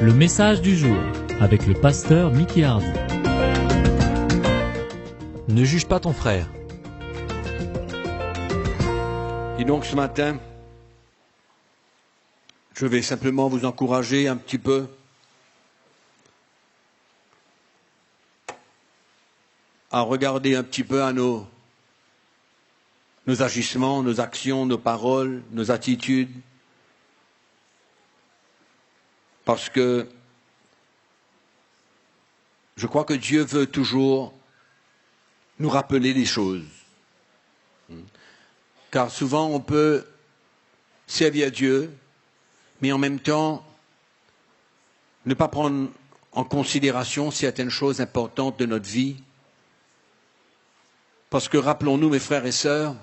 Le message du jour avec le pasteur Mickey Hardy. Ne juge pas ton frère. Et donc ce matin, je vais simplement vous encourager un petit peu à regarder un petit peu à nos agissements, nos actions, nos paroles, nos attitudes. Parce que je crois que Dieu veut toujours nous rappeler des choses. Car souvent on peut servir Dieu, mais en même temps ne pas prendre en considération certaines choses importantes de notre vie. Parce que rappelons-nous, mes frères et sœurs,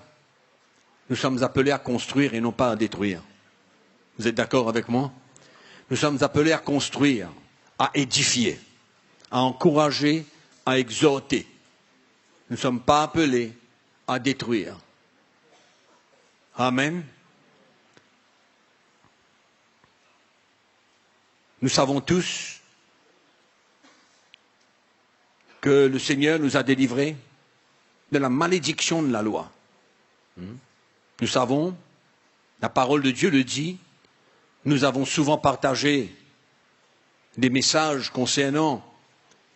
nous sommes appelés à construire et non pas à détruire. Vous êtes d'accord avec moi? Nous sommes appelés à construire, à édifier, à encourager, à exhorter. Nous ne sommes pas appelés à détruire. Amen. Nous savons tous que le Seigneur nous a délivrés de la malédiction de la loi. Nous savons, la parole de Dieu le dit, nous avons souvent partagé des messages concernant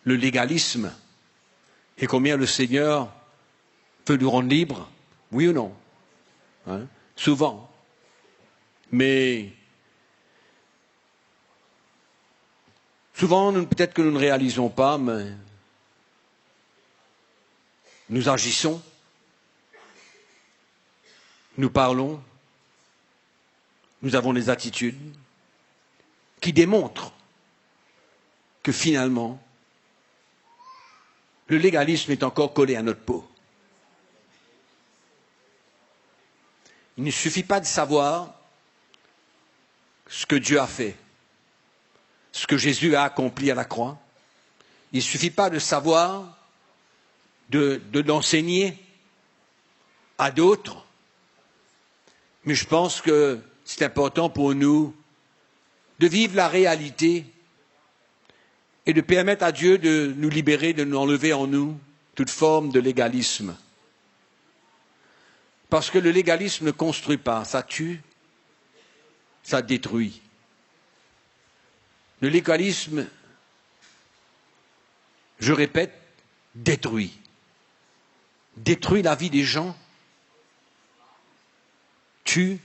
le légalisme et combien le Seigneur veut nous rendre libres, oui ou non? Souvent. Mais souvent, peut-être que nous ne réalisons pas, mais nous agissons, nous parlons, nous avons des attitudes qui démontrent que finalement, le légalisme est encore collé à notre peau. Il ne suffit pas de savoir ce que Dieu a fait, ce que Jésus a accompli à la croix. Il ne suffit pas de savoir, de l'enseigner à d'autres, mais je pense que c'est important pour nous de vivre la réalité et de permettre à Dieu de nous libérer, de nous enlever en nous toute forme de légalisme. Parce que le légalisme ne construit pas, ça tue, ça détruit. Le légalisme, je répète, détruit. Détruit la vie des gens, tue.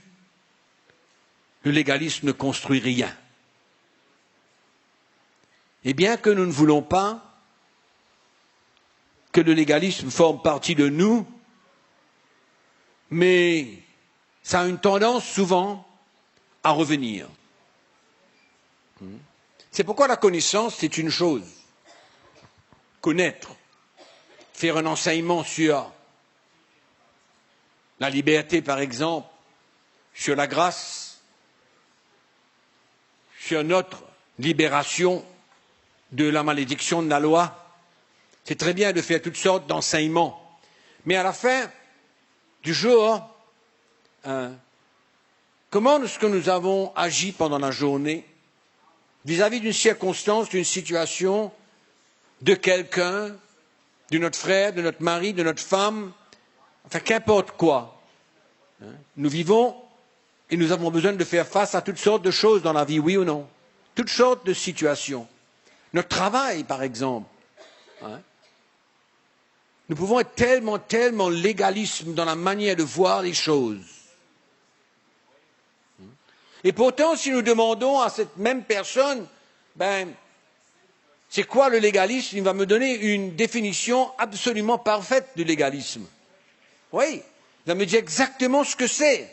Le légalisme ne construit rien. Et bien que nous ne voulons pas que le légalisme forme partie de nous, mais ça a une tendance souvent à revenir. C'est pourquoi la connaissance, c'est une chose. Connaître, faire un enseignement sur la liberté, par exemple, sur la grâce, sur notre libération de la malédiction de la loi. C'est très bien de faire toutes sortes d'enseignements. Mais à la fin du jour, comment est-ce que nous avons agi pendant la journée vis-à-vis d'une circonstance, d'une situation, de quelqu'un, de notre frère, de notre mari, de notre femme, enfin qu'importe quoi. Nous vivons et nous avons besoin de faire face à toutes sortes de choses dans la vie, oui ou non? Toutes sortes de situations. Notre travail, par exemple. Nous pouvons être tellement légalistes dans la manière de voir les choses. Et pourtant, si nous demandons à cette même personne, c'est quoi le légalisme? Il va me donner une définition absolument parfaite du légalisme. Oui, il va me dire exactement ce que c'est.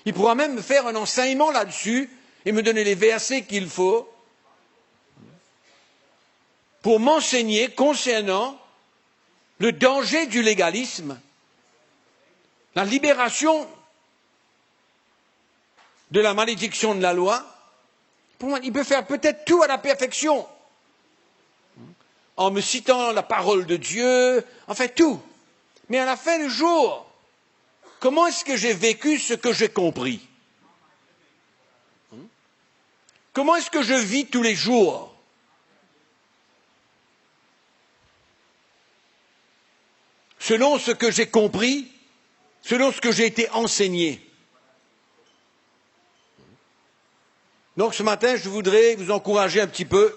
Il pourra même me faire un enseignement là-dessus et me donner les versets qu'il faut pour m'enseigner concernant le danger du légalisme, la libération de la malédiction de la loi. Pour moi, il peut faire peut-être tout à la perfection, en me citant la parole de Dieu, enfin tout. Mais à la fin du jour, comment est-ce que j'ai vécu ce que j'ai compris? Comment est-ce que je vis tous les jours? Selon ce que j'ai compris, selon ce que j'ai été enseigné. Donc ce matin, je voudrais vous encourager un petit peu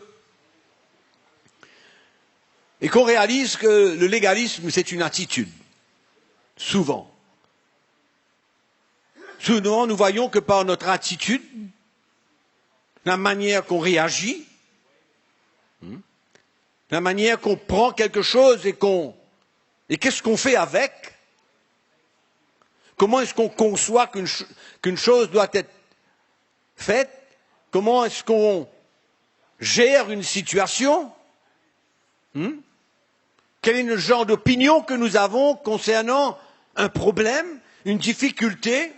et qu'on réalise que le légalisme, c'est une attitude. Souvent. Souvent, nous voyons que par notre attitude, la manière qu'on réagit, la manière qu'on prend quelque chose et qu'est-ce qu'on fait avec, comment est-ce qu'on conçoit qu'une chose doit être faite, comment est-ce qu'on gère une situation, quel est le genre d'opinion que nous avons concernant un problème, une difficulté.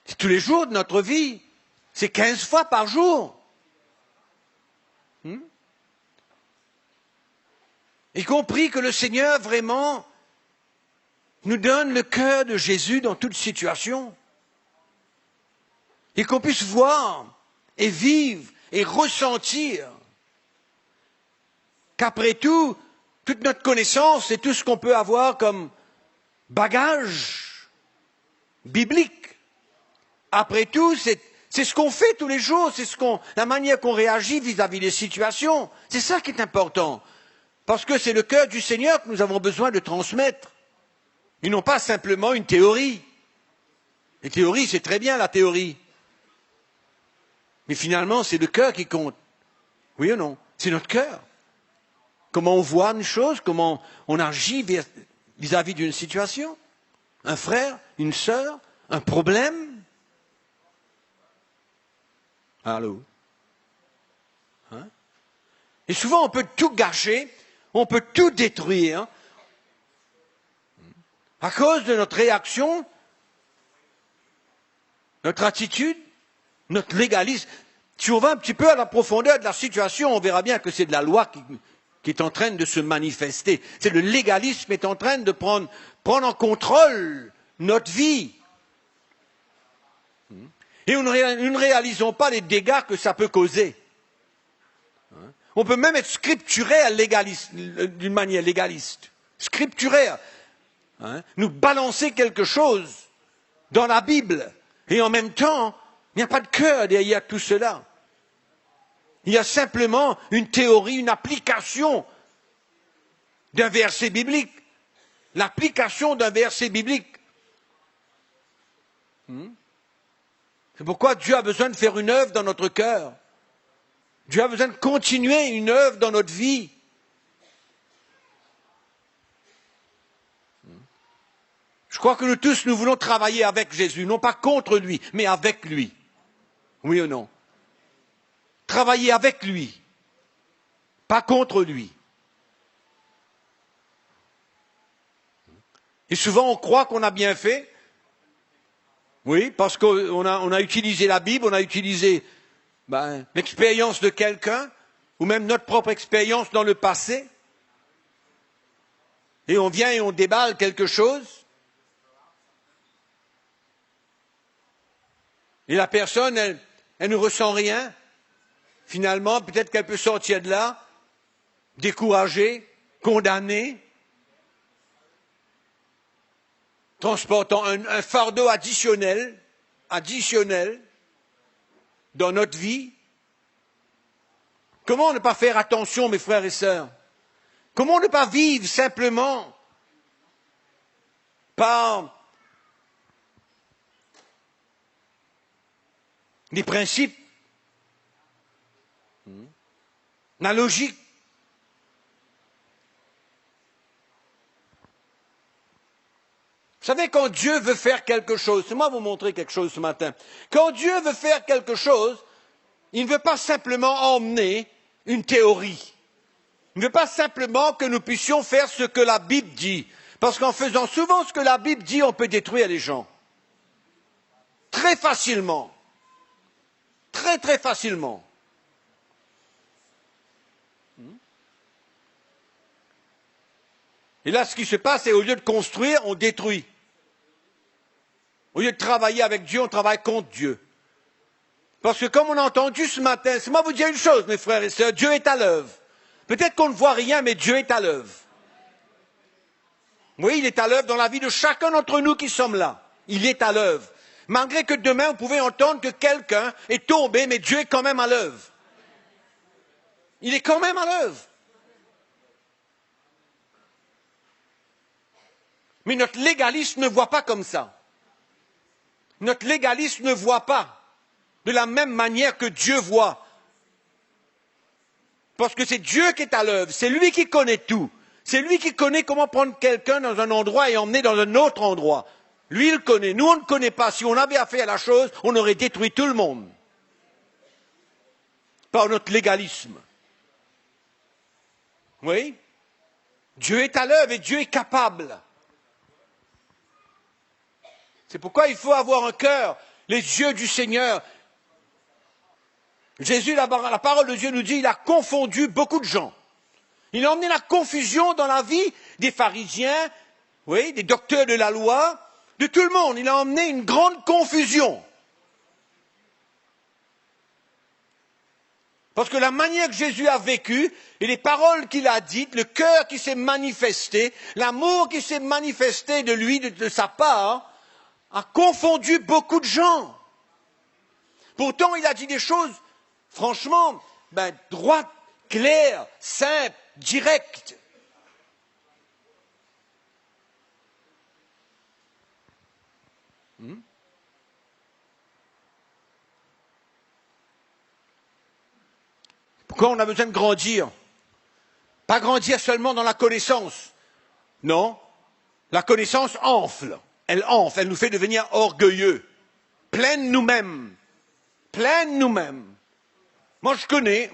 C'est tous les jours de notre vie. C'est 15 fois par jour. Y compris que le Seigneur vraiment nous donne le cœur de Jésus dans toute situation. Et qu'on puisse voir et vivre et ressentir qu'après tout, toute notre connaissance et tout ce qu'on peut avoir comme bagage biblique, après tout, c'est ce qu'on fait tous les jours, c'est la manière qu'on réagit vis-à-vis des situations. C'est ça qui est important. Parce que c'est le cœur du Seigneur que nous avons besoin de transmettre. Et non pas simplement une théorie. Les théories, c'est très bien la théorie. Mais finalement, c'est le cœur qui compte. Oui ou non? C'est notre cœur. Comment on voit une chose, comment on agit vis-à-vis d'une situation. Un frère, une sœur, un problème. Allô? Et souvent, on peut tout gâcher, on peut tout détruire à cause de notre réaction, notre attitude, notre légalisme. Si on va un petit peu à la profondeur de la situation, on verra bien que c'est de la loi qui est en train de se manifester. C'est le légalisme qui est en train de prendre en contrôle notre vie. Et nous ne réalisons pas les dégâts que ça peut causer. On peut même être scripturaire d'une manière légaliste. Scripturaire. Nous balancer quelque chose dans la Bible. Et en même temps, il n'y a pas de cœur derrière tout cela. Il y a simplement une théorie, une application d'un verset biblique. L'application d'un verset biblique. C'est pourquoi Dieu a besoin de faire une œuvre dans notre cœur. Dieu a besoin de continuer une œuvre dans notre vie. Je crois que nous tous, nous voulons travailler avec Jésus, non pas contre lui, mais avec lui. Oui ou non? Travailler avec lui, pas contre lui. Et souvent, on croit qu'on a bien fait. Oui, parce qu'on a utilisé la Bible, on a utilisé l'expérience de quelqu'un, ou même notre propre expérience dans le passé. Et on vient et on déballe quelque chose. Et la personne, elle ne ressent rien. Finalement, peut-être qu'elle peut sortir de là, découragée, condamnée, transportant un fardeau additionnel dans notre vie. Comment ne pas faire attention, mes frères et sœurs? Comment ne pas vivre simplement par des principes, la logique? Vous savez, quand Dieu veut faire quelque chose, c'est moi vous montrer quelque chose ce matin. Quand Dieu veut faire quelque chose, il ne veut pas simplement emmener une théorie. Il ne veut pas simplement que nous puissions faire ce que la Bible dit. Parce qu'en faisant souvent ce que la Bible dit, on peut détruire les gens. Très facilement. Très, très facilement. Et là, ce qui se passe, c'est au lieu de construire, on détruit. Au lieu de travailler avec Dieu, on travaille contre Dieu. Parce que comme on a entendu ce matin, c'est moi vous dire une chose, mes frères et sœurs, Dieu est à l'œuvre. Peut-être qu'on ne voit rien, mais Dieu est à l'œuvre. Oui, il est à l'œuvre dans la vie de chacun d'entre nous qui sommes là. Il est à l'œuvre. Malgré que demain, vous pouvez entendre que quelqu'un est tombé, mais Dieu est quand même à l'œuvre. Il est quand même à l'œuvre. Mais notre légaliste ne voit pas comme ça. Notre légaliste ne voit pas de la même manière que Dieu voit. Parce que c'est Dieu qui est à l'œuvre, c'est lui qui connaît tout. C'est lui qui connaît comment prendre quelqu'un dans un endroit et emmener dans un autre endroit. Lui, il connaît. Nous, on ne connaît pas. Si on avait affaire à la chose, on aurait détruit tout le monde. Par notre légalisme. Oui? Dieu est à l'œuvre et Dieu est capable. C'est pourquoi il faut avoir un cœur, les yeux du Seigneur. Jésus, la parole de Dieu nous dit, il a confondu beaucoup de gens. Il a emmené la confusion dans la vie des pharisiens, oui, des docteurs de la loi, de tout le monde. Il a emmené une grande confusion. Parce que la manière que Jésus a vécu, et les paroles qu'il a dites, le cœur qui s'est manifesté, l'amour qui s'est manifesté de lui, de sa part, a confondu beaucoup de gens. Pourtant, il a dit des choses, franchement, droites, claires, simples, directes. Pourquoi on a besoin de grandir? Pas grandir seulement dans la connaissance. Non, la connaissance enfle. Elle enfle, elle nous fait devenir orgueilleux. Plein de nous-mêmes. Plein de nous-mêmes. Moi je connais.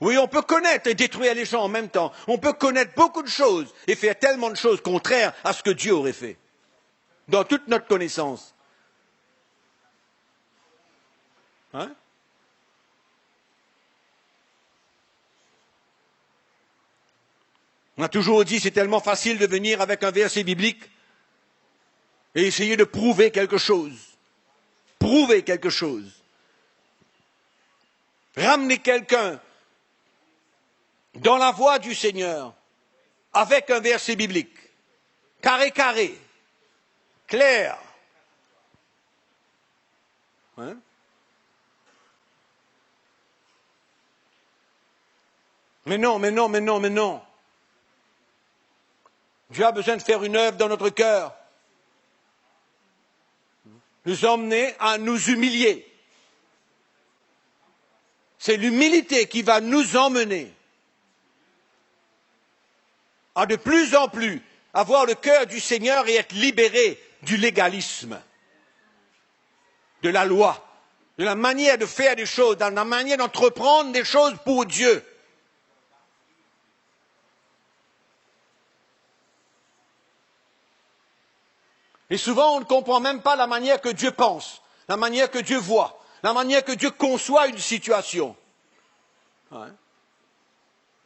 Oui, on peut connaître et détruire les gens en même temps. On peut connaître beaucoup de choses et faire tellement de choses contraires à ce que Dieu aurait fait. Dans toute notre connaissance. Hein? On a toujours dit, c'est tellement facile de venir avec un verset biblique et essayer de prouver quelque chose. Prouver quelque chose. Ramener quelqu'un dans la voie du Seigneur avec un verset biblique. Carré, clair. Hein? Mais non. Dieu a besoin de faire une œuvre dans notre cœur. Nous emmener à nous humilier. C'est l'humilité qui va nous emmener à de plus en plus avoir le cœur du Seigneur et être libérés du légalisme, de la loi, de la manière de faire des choses, de la manière d'entreprendre des choses pour Dieu. Et souvent, on ne comprend même pas la manière que Dieu pense, la manière que Dieu voit, la manière que Dieu conçoit une situation. Ouais.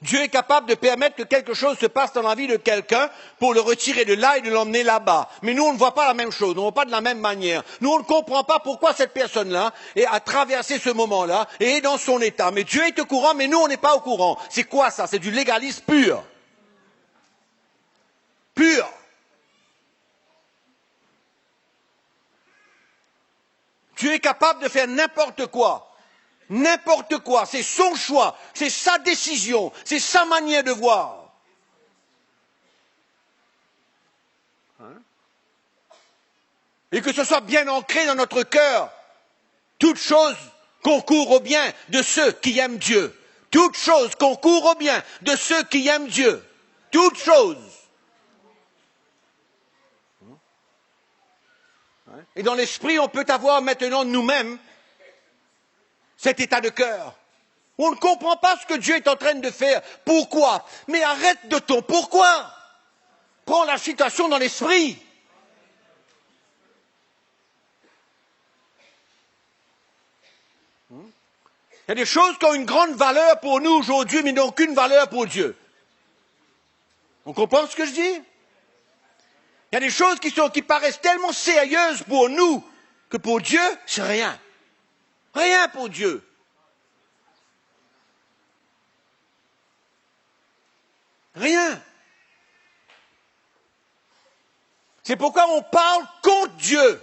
Dieu est capable de permettre que quelque chose se passe dans la vie de quelqu'un pour le retirer de là et de l'emmener là-bas. Mais nous, on ne voit pas la même chose, on ne voit pas de la même manière. Nous, on ne comprend pas pourquoi cette personne-là a traversé ce moment-là et est dans son état. Mais Dieu est au courant, mais nous, on n'est pas au courant. C'est quoi ça? C'est du légalisme pur. Pur. Dieu est capable de faire n'importe quoi. N'importe quoi. C'est son choix. C'est sa décision. C'est sa manière de voir. Hein? Et que ce soit bien ancré dans notre cœur. Toute chose concourt au bien de ceux qui aiment Dieu. Toute chose concourt au bien de ceux qui aiment Dieu. Toute chose. Et dans l'esprit, on peut avoir maintenant nous-mêmes cet état de cœur. On ne comprend pas ce que Dieu est en train de faire. Pourquoi? Mais arrête de ton pourquoi. Prends la situation dans l'esprit. Il y a des choses qui ont une grande valeur pour nous aujourd'hui, mais n'ont aucune valeur pour Dieu. On comprend ce que je dis? Il y a des choses qui paraissent tellement sérieuses pour nous que pour Dieu, c'est rien. Rien pour Dieu. Rien. C'est pourquoi on parle contre Dieu.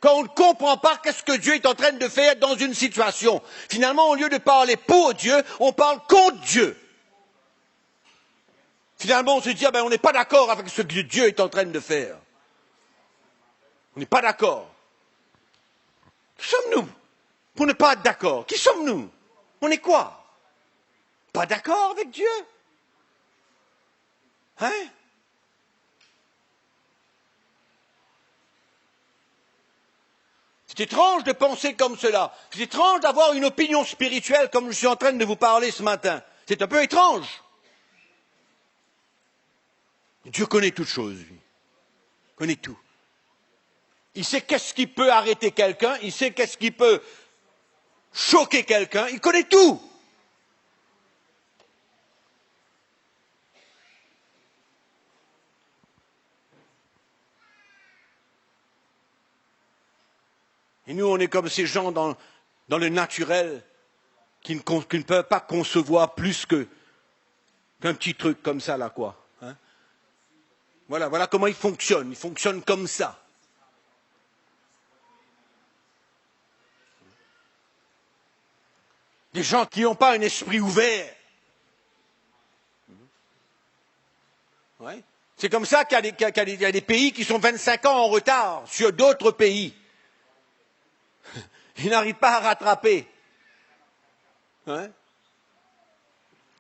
Quand on ne comprend pas qu'est-ce que Dieu est en train de faire dans une situation. Finalement, au lieu de parler pour Dieu, on parle contre Dieu. Finalement, on se dit, on n'est pas d'accord avec ce que Dieu est en train de faire. On n'est pas d'accord. Qui sommes-nous pour ne pas être d'accord? Qui sommes-nous? On est quoi? Pas d'accord avec Dieu? Hein? C'est étrange de penser comme cela. C'est étrange d'avoir une opinion spirituelle comme je suis en train de vous parler ce matin. C'est un peu étrange. Dieu connaît toutes choses, lui. Il connaît tout. Il sait qu'est-ce qui peut arrêter quelqu'un, il sait qu'est-ce qui peut choquer quelqu'un, il connaît tout. Et nous, on est comme ces gens dans le naturel qui ne peuvent pas concevoir plus qu'un petit truc comme ça, là, quoi. Hein? Voilà comment il fonctionne comme ça. Des gens qui n'ont pas un esprit ouvert. Ouais. C'est comme ça qu'il y a des pays qui sont 25 ans en retard sur d'autres pays. Ils n'arrivent pas à rattraper. Hein?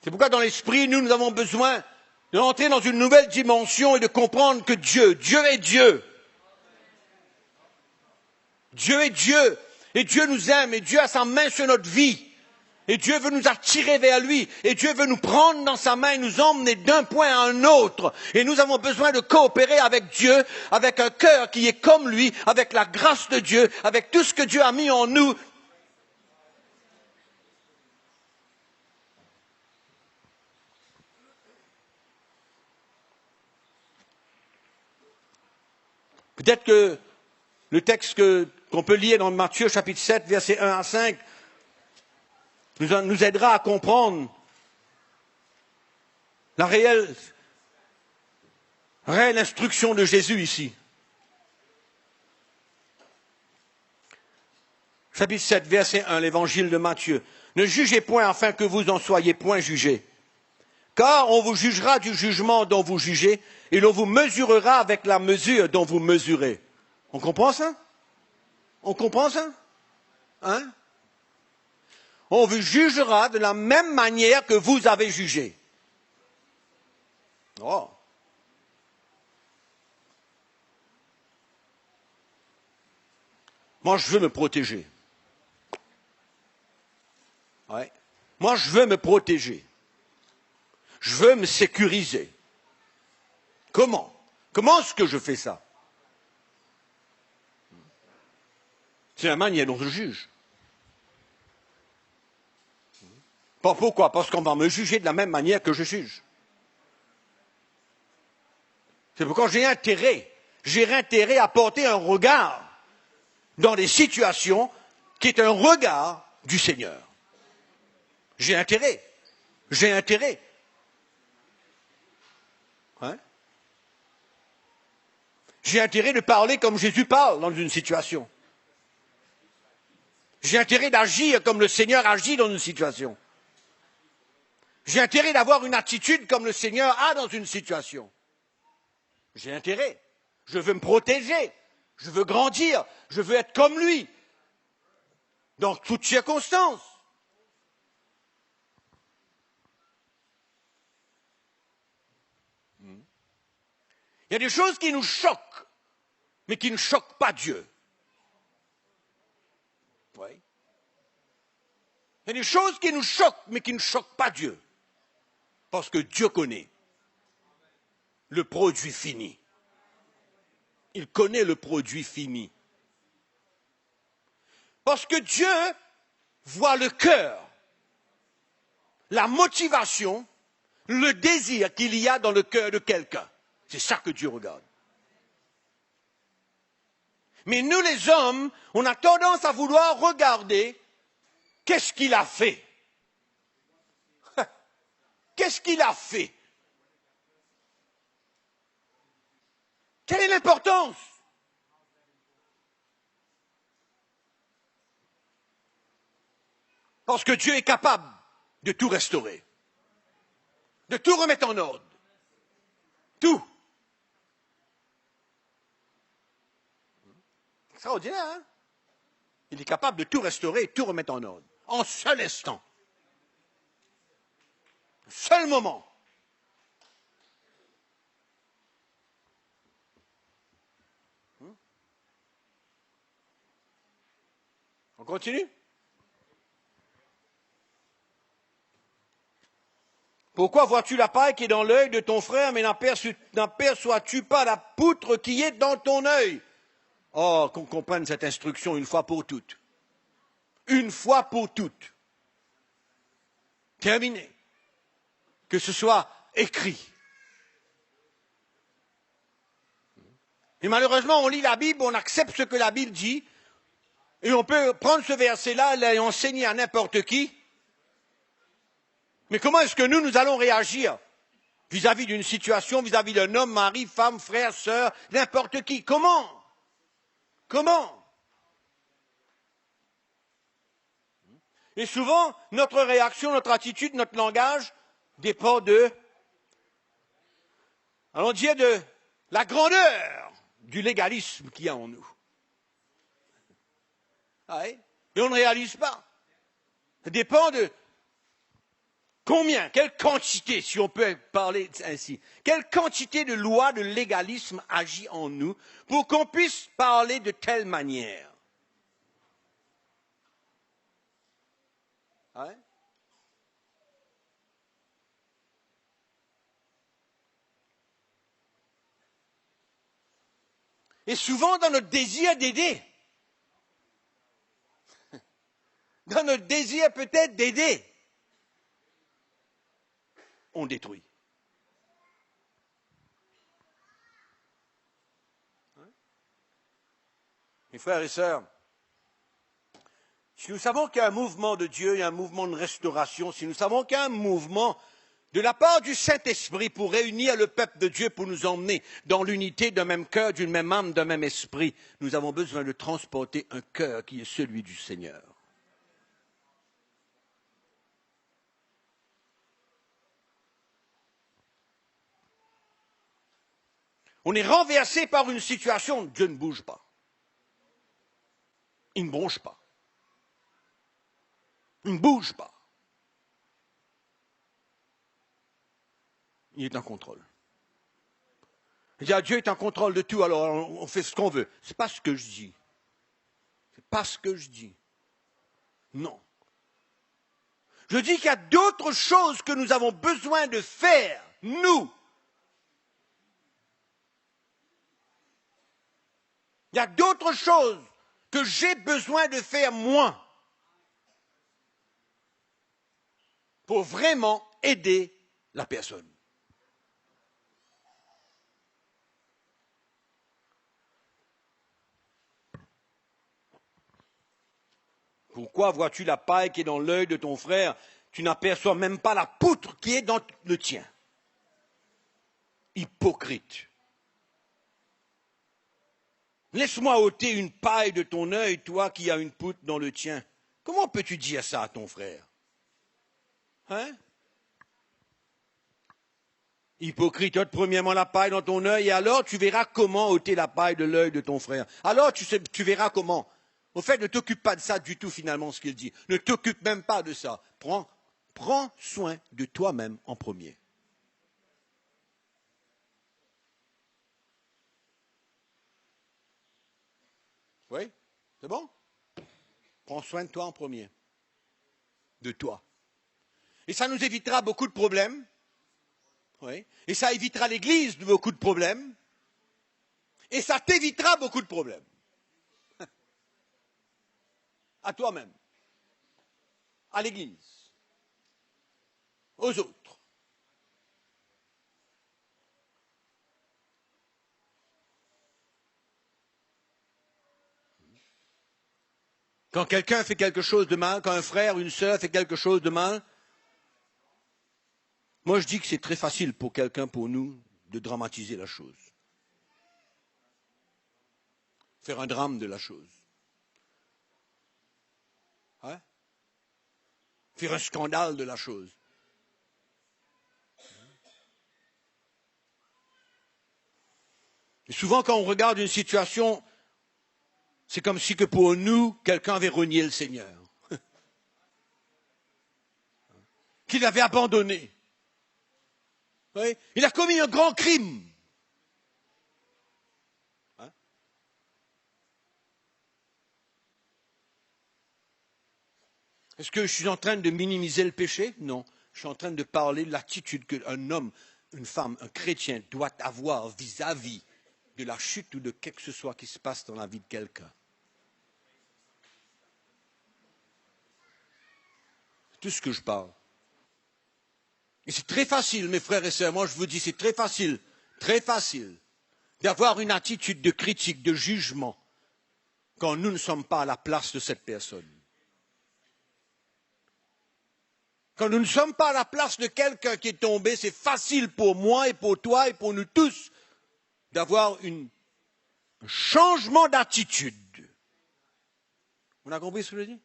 C'est pourquoi dans l'esprit, nous avons besoin d'entrer dans une nouvelle dimension et de comprendre que Dieu est Dieu. Dieu est Dieu. Et Dieu nous aime. Et Dieu a sa main sur notre vie. Et Dieu veut nous attirer vers lui. Et Dieu veut nous prendre dans sa main et nous emmener d'un point à un autre. Et nous avons besoin de coopérer avec Dieu, avec un cœur qui est comme lui, avec la grâce de Dieu, avec tout ce que Dieu a mis en nous. Peut-être que le texte qu'on peut lire dans Matthieu chapitre 7, versets 1 à 5, nous aidera à comprendre la réelle instruction de Jésus ici. Chapitre 7, verset 1, l'évangile de Matthieu. Ne jugez point afin que vous en soyez point jugés. Car on vous jugera du jugement dont vous jugez, et l'on vous mesurera avec la mesure dont vous mesurez. On comprend ça? On comprend ça? Hein? On vous jugera de la même manière que vous avez jugé. Oh. Moi, je veux me protéger. Ouais. Moi, je veux me protéger. Je veux me sécuriser. Comment? Comment est-ce que je fais ça? C'est la manière dont je juge. Pourquoi? Parce qu'on va me juger de la même manière que je juge. C'est pourquoi j'ai intérêt à porter un regard dans des situations qui est un regard du Seigneur. J'ai intérêt. Hein? J'ai intérêt de parler comme Jésus parle dans une situation. J'ai intérêt d'agir comme le Seigneur agit dans une situation. J'ai intérêt d'avoir une attitude comme le Seigneur a dans une situation. J'ai intérêt. Je veux me protéger. Je veux grandir. Je veux être comme lui. Dans toutes circonstances. Il y a des choses qui nous choquent, mais qui ne choquent pas Dieu. Oui. Il y a des choses qui nous choquent, mais qui ne choquent pas Dieu. Parce que Dieu connaît le produit fini. Il connaît le produit fini. Parce que Dieu voit le cœur, la motivation, le désir qu'il y a dans le cœur de quelqu'un. C'est ça que Dieu regarde. Mais nous les hommes, on a tendance à vouloir regarder qu'est-ce qu'il a fait. Qu'est-ce qu'il a fait? Quelle est l'importance? Parce que Dieu est capable de tout restaurer, de tout remettre en ordre. Tout. Extraordinaire, hein? Il est capable de tout restaurer et tout remettre en ordre. En seul instant. Seul moment. On continue? Pourquoi vois-tu la paille qui est dans l'œil de ton frère, mais n'aperçois-tu pas la poutre qui est dans ton œil? Oh, qu'on comprenne cette instruction une fois pour toutes. Une fois pour toutes. Terminé. Que ce soit écrit. Et malheureusement, on lit la Bible, on accepte ce que la Bible dit, et on peut prendre ce verset-là et enseigner à n'importe qui. Mais comment est-ce que nous allons réagir vis-à-vis d'une situation, vis-à-vis d'un homme, mari, femme, frère, sœur, n'importe qui? Comment? Comment? Et souvent, notre réaction, notre attitude, notre langage dépend allons dire, de la grandeur du légalisme qu'il y a en nous. Ah oui? Et on ne réalise pas. Ça dépend de combien, quelle quantité, si on peut parler ainsi, quelle quantité de loi de légalisme agit en nous pour qu'on puisse parler de telle manière. Ah oui? Et souvent dans notre désir d'aider, dans notre désir peut-être d'aider, on détruit. Mes frères et sœurs, si nous savons qu'il y a un mouvement de Dieu, il y a un mouvement de restauration, si nous savons qu'il y a un mouvement de la part du Saint-Esprit pour réunir le peuple de Dieu, pour nous emmener dans l'unité d'un même cœur, d'une même âme, d'un même esprit, nous avons besoin de transporter un cœur qui est celui du Seigneur. On est renversé par une situation, Dieu ne bouge pas. Il ne bronche pas. Il ne bouge pas. Il est en contrôle. Dieu est en contrôle de tout, alors on fait ce qu'on veut. Ce n'est pas ce que je dis. C'est pas ce que je dis. Non. Je dis qu'il y a d'autres choses que nous avons besoin de faire, nous. Il y a d'autres choses que j'ai besoin de faire, moi, pour vraiment aider la personne. Pourquoi vois-tu la paille qui est dans l'œil de ton frère? Tu n'aperçois même pas la poutre qui est dans le tien. Hypocrite. Laisse-moi ôter une paille de ton œil, toi qui as une poutre dans le tien. Comment peux-tu dire ça à ton frère? Hein? Hypocrite, ôte premièrement la paille dans ton œil, et alors tu verras comment ôter la paille de l'œil de ton frère. Alors tu verras comment. Au fait, ne t'occupe pas de ça du tout, finalement, ce qu'il dit. Ne t'occupe même pas de ça. Prends soin de toi-même en premier. Oui? C'est bon? Prends soin de toi en premier. De toi. Et ça nous évitera beaucoup de problèmes. Oui. Et ça évitera l'Église de beaucoup de problèmes. Et ça t'évitera beaucoup de problèmes. À toi-même. À l'Église. Aux autres. Quand quelqu'un fait quelque chose de mal, quand un frère ou une sœur fait quelque chose de mal, moi je dis que c'est très facile pour quelqu'un, pour nous, de dramatiser la chose. Faire un drame de la chose. Hein? Faire un scandale de la chose. Et souvent quand on regarde une situation, c'est comme si que pour nous, quelqu'un avait renié le Seigneur. Qu'il l'avait abandonné. Oui? Il a commis un grand crime. Hein? Est-ce que je suis en train de minimiser le péché? Non. Je suis en train de parler de l'attitude qu'un homme, une femme, un chrétien doit avoir vis-à-vis de la chute ou de quelque que ce soit qui se passe dans la vie de quelqu'un. C'est tout ce que je parle. Et c'est très facile, mes frères et sœurs, moi je vous dis, c'est très facile d'avoir une attitude de critique, de jugement, quand nous ne sommes pas à la place de cette personne. Quand nous ne sommes pas à la place de quelqu'un qui est tombé, c'est facile pour moi et pour toi et pour nous tous d'avoir un changement d'attitude. Vous avez compris ce que je dis?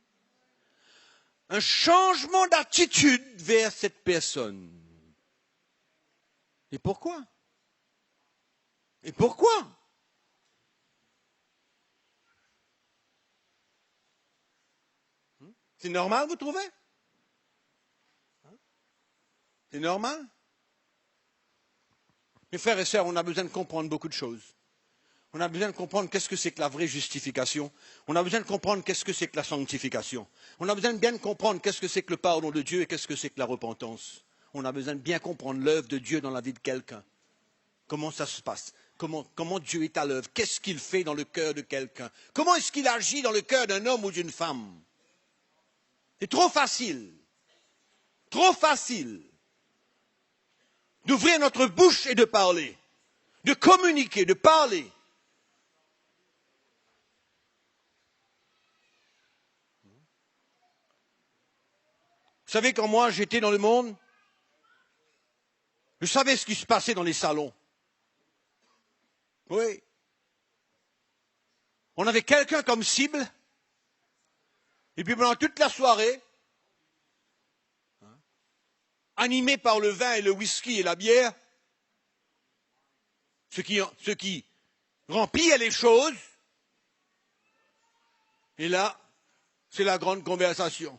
Un changement d'attitude vers cette personne. Et pourquoi? Et pourquoi? C'est normal, vous trouvez? C'est normal? Mes frères et sœurs, on a besoin de comprendre beaucoup de choses. On a besoin de comprendre qu'est-ce que c'est que la vraie justification. On a besoin de comprendre qu'est-ce que c'est que la sanctification. On a besoin de bien comprendre qu'est-ce que c'est que le pardon de Dieu et qu'est-ce que c'est que la repentance. On a besoin de bien comprendre l'œuvre de Dieu dans la vie de quelqu'un. Comment ça se passe? Comment Dieu est à l'œuvre? Qu'est-ce qu'il fait dans le cœur de quelqu'un? Comment est-ce qu'il agit dans le cœur d'un homme ou d'une femme? C'est trop facile d'ouvrir notre bouche et de parler, de communiquer, de parler. Vous savez, quand moi j'étais dans le monde, je savais ce qui se passait dans les salons. Oui. On avait quelqu'un comme cible, et puis pendant toute la soirée, animé par le vin et le whisky et la bière, ce qui remplissait les choses, et là, c'est la grande conversation.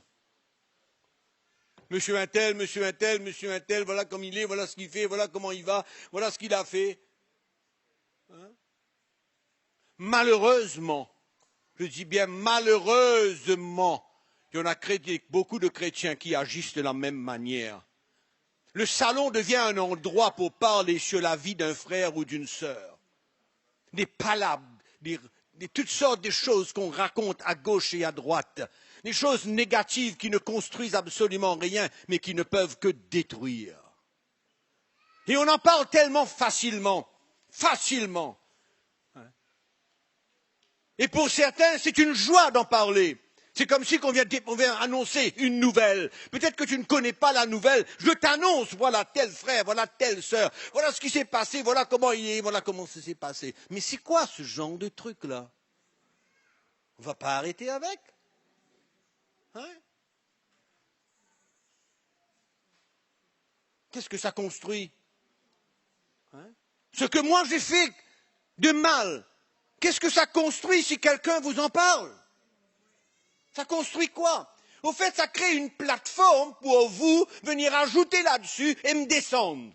Monsieur un tel, voilà comme il est, voilà ce qu'il fait, voilà comment il va, voilà ce qu'il a fait. Hein? Malheureusement, je dis bien malheureusement, il y en a beaucoup de chrétiens qui agissent de la même manière. Le salon devient un endroit pour parler sur la vie d'un frère ou d'une sœur. Des palabres, toutes sortes de choses qu'on raconte à gauche et à droite. Des choses négatives qui ne construisent absolument rien, mais qui ne peuvent que détruire. Et on en parle tellement facilement. Et pour certains, c'est une joie d'en parler. C'est comme si on vient annoncer une nouvelle. Peut-être que tu ne connais pas la nouvelle. Je t'annonce, voilà tel frère, voilà telle sœur. Voilà ce qui s'est passé, voilà comment il est, voilà comment ça s'est passé. Mais c'est quoi ce genre de truc-là? On ne va pas arrêter avec? Hein? Qu'est-ce que ça construit? Hein? Ce que moi j'ai fait de mal, qu'est-ce que ça construit si quelqu'un vous en parle? Ça construit quoi? Au fait, ça crée une plateforme pour vous venir ajouter là-dessus et me descendre.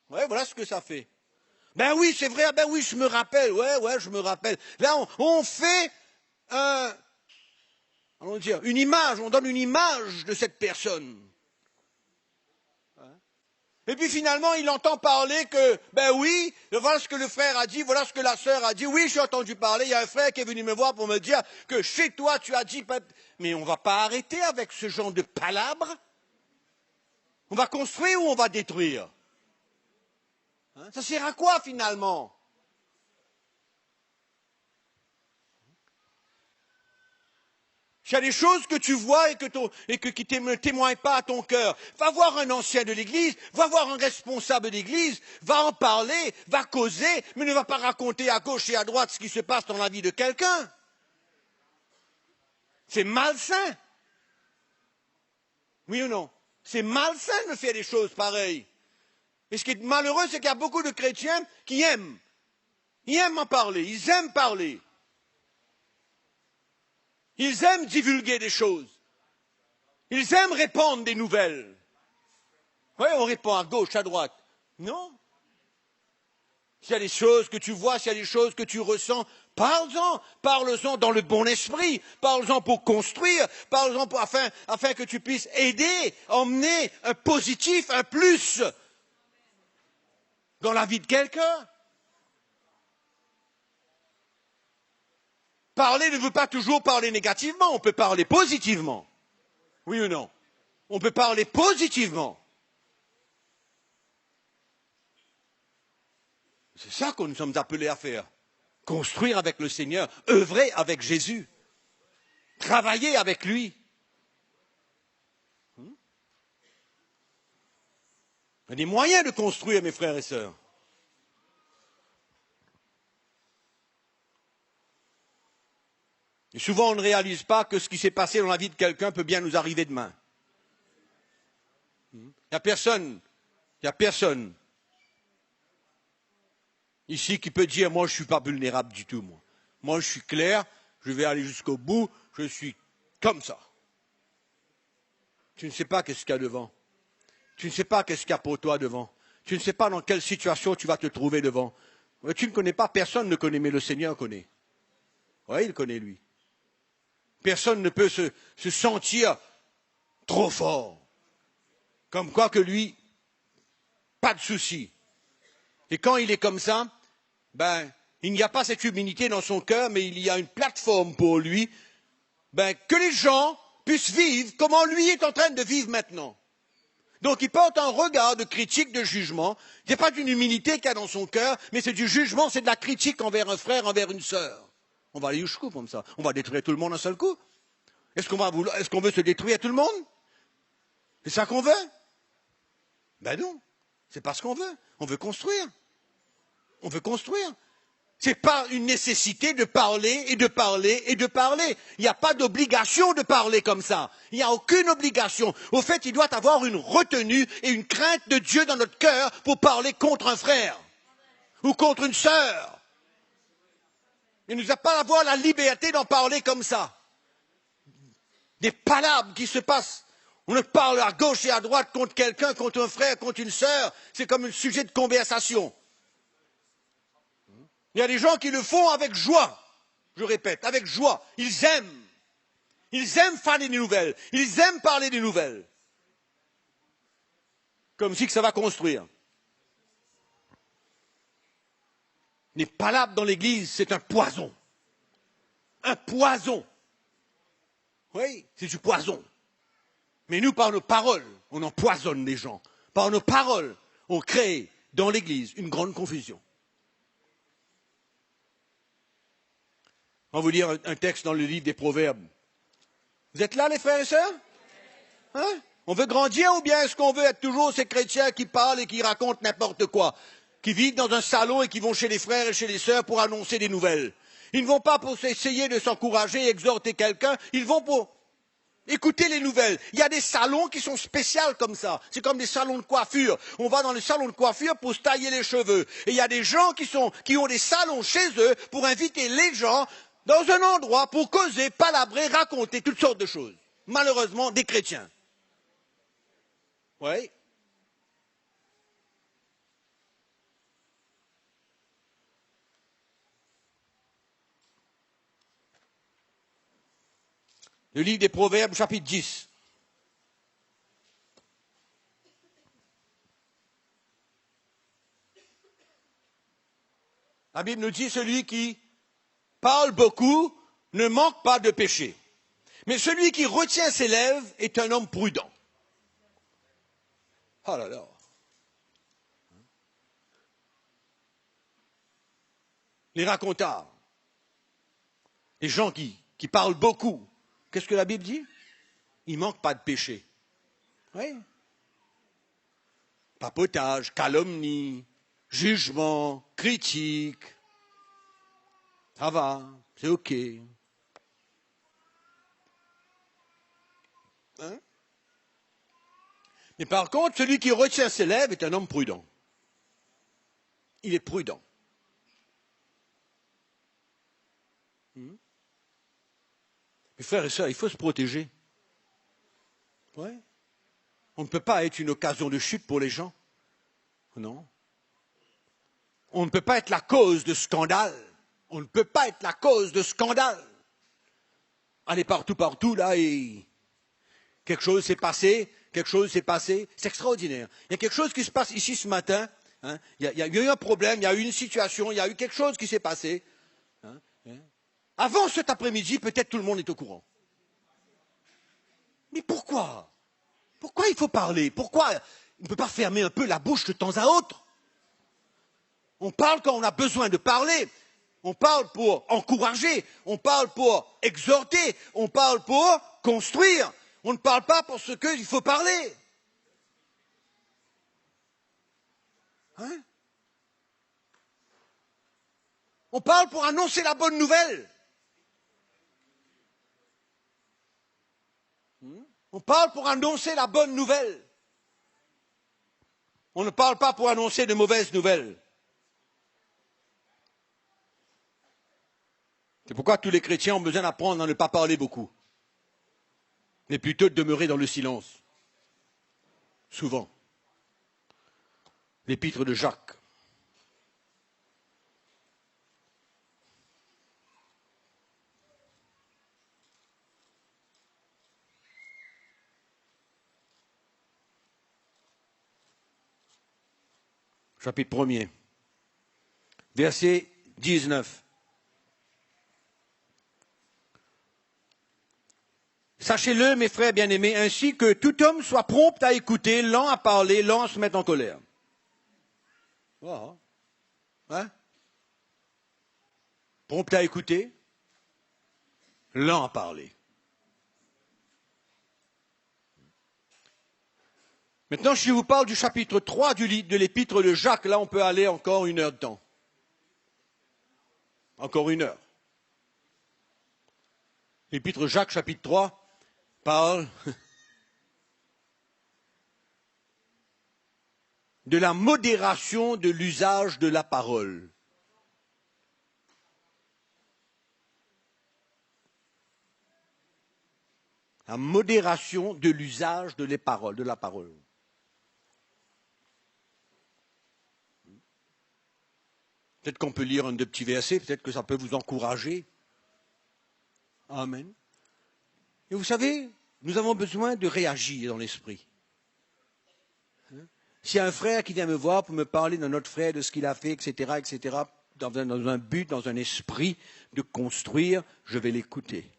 Ouais, voilà ce que ça fait. Ben oui, c'est vrai, ben oui, je me rappelle, ouais, je me rappelle. Là, on fait une image, on donne une image de cette personne. Et puis finalement, il entend parler que, ben oui, voilà ce que le frère a dit, voilà ce que la sœur a dit. Oui, j'ai entendu parler, il y a un frère qui est venu me voir pour me dire que chez toi, tu as dit... Mais on ne va pas arrêter avec ce genre de palabres. On va construire ou on va détruire? Hein? Ça sert à quoi finalement? s'il y a des choses que tu vois qui ne témoignent pas à ton cœur, va voir un ancien de l'Église, va voir un responsable d'Église, va en parler, va causer, mais ne va pas raconter à gauche et à droite ce qui se passe dans la vie de quelqu'un. C'est malsain. Oui ou non? C'est malsain de faire des choses pareilles. Et ce qui est malheureux, c'est qu'il y a beaucoup de chrétiens qui aiment. Ils aiment en parler, ils aiment parler. Ils aiment divulguer des choses. Ils aiment répandre des nouvelles. Oui, on répond à gauche, à droite. Non. S'il y a des choses que tu vois, s'il y a des choses que tu ressens, parle-en. Parle-en dans le bon esprit. Parle-en pour construire. Parle-en afin que tu puisses aider, emmener un positif, un plus dans la vie de quelqu'un. Parler ne veut pas toujours parler négativement, on peut parler positivement. Oui ou non? On peut parler positivement. C'est ça que nous sommes appelés à faire. Construire avec le Seigneur, œuvrer avec Jésus, travailler avec lui. Il y a des moyens de construire, mes frères et sœurs. Et souvent, on ne réalise pas que ce qui s'est passé dans la vie de quelqu'un peut bien nous arriver demain. Il n'y a personne ici qui peut dire, moi je ne suis pas vulnérable du tout, moi. Moi je suis clair, je vais aller jusqu'au bout, je suis comme ça. Tu ne sais pas qu'est-ce qu'il y a devant. Tu ne sais pas qu'est-ce qu'il y a pour toi devant. Tu ne sais pas dans quelle situation tu vas te trouver devant. Tu ne connais pas, personne ne connaît, mais le Seigneur connaît. Oui, il connaît lui. Personne ne peut se sentir trop fort. Comme quoi que lui, pas de souci. Et quand il est comme ça, il n'y a pas cette humilité dans son cœur, mais il y a une plateforme pour lui, que les gens puissent vivre comment lui est en train de vivre maintenant. Donc il porte un regard de critique, de jugement. Ce n'est pas d'une humilité qu'il y a dans son cœur, mais c'est du jugement, c'est de la critique envers un frère, envers une sœur. On va aller jusqu'où comme ça? On va détruire tout le monde d'un seul coup? Est-ce qu'on veut se détruire tout le monde? C'est ça qu'on veut? Ben non, c'est pas ce qu'on veut. On veut construire. On veut construire. Ce n'est pas une nécessité de parler et de parler et de parler. Il n'y a pas d'obligation de parler comme ça. Il n'y a aucune obligation. Au fait, il doit y avoir une retenue et une crainte de Dieu dans notre cœur pour parler contre un frère ou contre une sœur. Il ne nous a pas à avoir la liberté d'en parler comme ça. Des palabres qui se passent. On parle à gauche et à droite contre quelqu'un, contre un frère, contre une sœur. C'est comme un sujet de conversation. Il y a des gens qui le font avec joie. Je répète, avec joie. Ils aiment. Ils aiment faire des nouvelles. Ils aiment parler des nouvelles. Comme si que ça va construire. Les palabres dans l'église, c'est un poison. Un poison. Oui, c'est du poison. Mais nous, par nos paroles, on empoisonne les gens. Par nos paroles, on crée dans l'Église une grande confusion. On va vous lire un texte dans le livre des Proverbes. Vous êtes là, les frères et sœurs? Hein? On veut grandir ou bien est-ce qu'on veut être toujours ces chrétiens qui parlent et qui racontent n'importe quoi? Qui vivent dans un salon et qui vont chez les frères et chez les sœurs pour annoncer des nouvelles. Ils ne vont pas pour essayer de s'encourager, exhorter quelqu'un, ils vont pour écoutez les nouvelles. Il y a des salons qui sont spéciaux comme ça. C'est comme des salons de coiffure. On va dans les salons de coiffure pour se tailler les cheveux. Et il y a des gens qui ont des salons chez eux pour inviter les gens dans un endroit pour causer, palabrer, raconter toutes sortes de choses. Malheureusement, des chrétiens. Oui. Le livre des Proverbes, chapitre 10. La Bible nous dit, celui qui parle beaucoup ne manque pas de péché. Mais celui qui retient ses lèvres est un homme prudent. Oh là là. Les racontards, les gens qui parlent beaucoup, qu'est-ce que la Bible dit? Il ne manque pas de péché. Oui. Papotage, calomnie, jugement, critique. Ça va, c'est OK. Hein? Mais par contre, celui qui retient ses lèvres est un homme prudent. Il est prudent. Mes frères et sœurs, il faut se protéger. Ouais. On ne peut pas être une occasion de chute pour les gens. Non. On ne peut pas être la cause de scandale. On ne peut pas être la cause de scandale. Allez partout, là, et quelque chose s'est passé, c'est extraordinaire. Il y a quelque chose qui se passe ici ce matin, hein. Il y a eu un problème, il y a eu une situation, il y a eu quelque chose qui s'est passé. Hein. Avant cet après-midi, peut-être tout le monde est au courant. Mais pourquoi? Pourquoi il faut parler? Pourquoi on ne peut pas fermer un peu la bouche de temps à autre? On parle quand on a besoin de parler. On parle pour encourager, on parle pour exhorter, on parle pour construire. On ne parle pas pour ce qu'il faut parler. Hein? On parle pour annoncer la bonne nouvelle. On parle pour annoncer la bonne nouvelle. On ne parle pas pour annoncer de mauvaises nouvelles. C'est pourquoi tous les chrétiens ont besoin d'apprendre à ne pas parler beaucoup, mais plutôt de demeurer dans le silence. Souvent. L'épître de Jacques. Chapitre 1er, verset 19. Sachez-le, mes frères bien-aimés, ainsi que tout homme soit prompt à écouter, lent à parler, lent à se mettre en colère. Voilà. Hein? Prompt à écouter, lent à parler. Maintenant, si je vous parle du chapitre 3 de l'épître de Jacques, là, on peut aller encore 1 heure de temps. Encore 1 heure. L'épître de Jacques, chapitre 3, parle de la modération de l'usage de la parole. La modération de l'usage de la parole. Peut-être qu'on peut lire un de petits versets, peut-être que ça peut vous encourager. Amen. Et vous savez, nous avons besoin de réagir dans l'esprit. S'il y a un frère qui vient me voir pour me parler d'un autre frère, de ce qu'il a fait, etc., dans un but, dans un esprit de construire, je vais l'écouter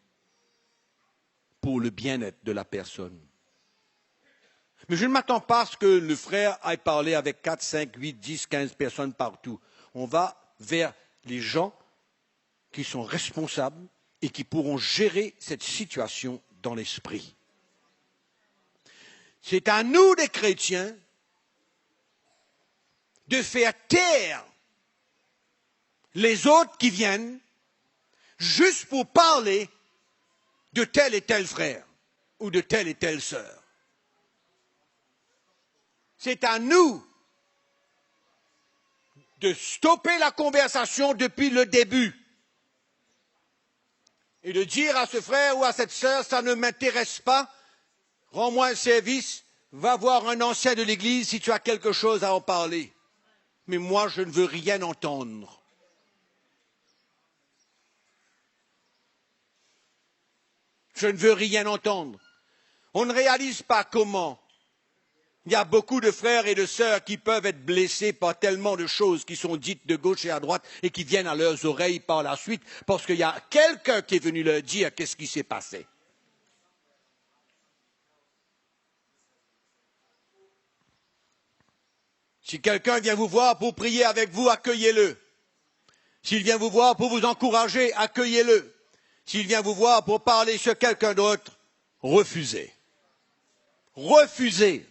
pour le bien-être de la personne. Mais je ne m'attends pas à ce que le frère aille parler avec 4, 5, 8, 10, 15 personnes partout. On va vers les gens qui sont responsables et qui pourront gérer cette situation dans l'esprit. C'est à nous, les chrétiens, de faire taire les autres qui viennent juste pour parler de tel et tel frère ou de telle et telle sœur. C'est à nous de stopper la conversation depuis le début et de dire à ce frère ou à cette sœur, ça ne m'intéresse pas, rends-moi un service, va voir un ancien de l'Église si tu as quelque chose à en parler. Mais moi, je ne veux rien entendre. Je ne veux rien entendre. On ne réalise pas comment il y a beaucoup de frères et de sœurs qui peuvent être blessés par tellement de choses qui sont dites de gauche et à droite et qui viennent à leurs oreilles par la suite parce qu'il y a quelqu'un qui est venu leur dire qu'est-ce qui s'est passé. Si quelqu'un vient vous voir pour prier avec vous, accueillez-le. S'il vient vous voir pour vous encourager, accueillez-le. s'il vient vous voir pour parler sur quelqu'un d'autre, refusez. Refusez.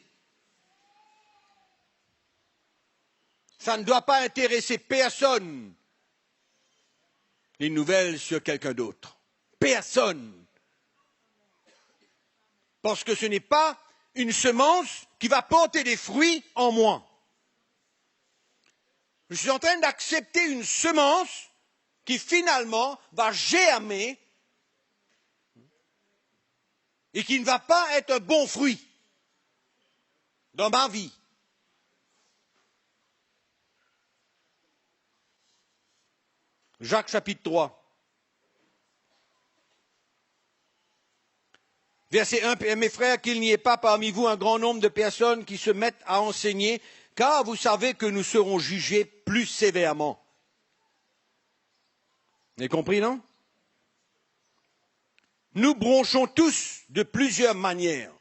Ça ne doit pas intéresser personne, les nouvelles sur quelqu'un d'autre. Personne. Parce que ce n'est pas une semence qui va porter des fruits en moi. Je suis en train d'accepter une semence qui finalement va germer et qui ne va pas être un bon fruit dans ma vie. Jacques chapitre 3. Verset 1, mes frères, qu'il n'y ait pas parmi vous un grand nombre de personnes qui se mettent à enseigner, car vous savez que nous serons jugés plus sévèrement. Vous avez compris, non? Nous bronchons tous de plusieurs manières.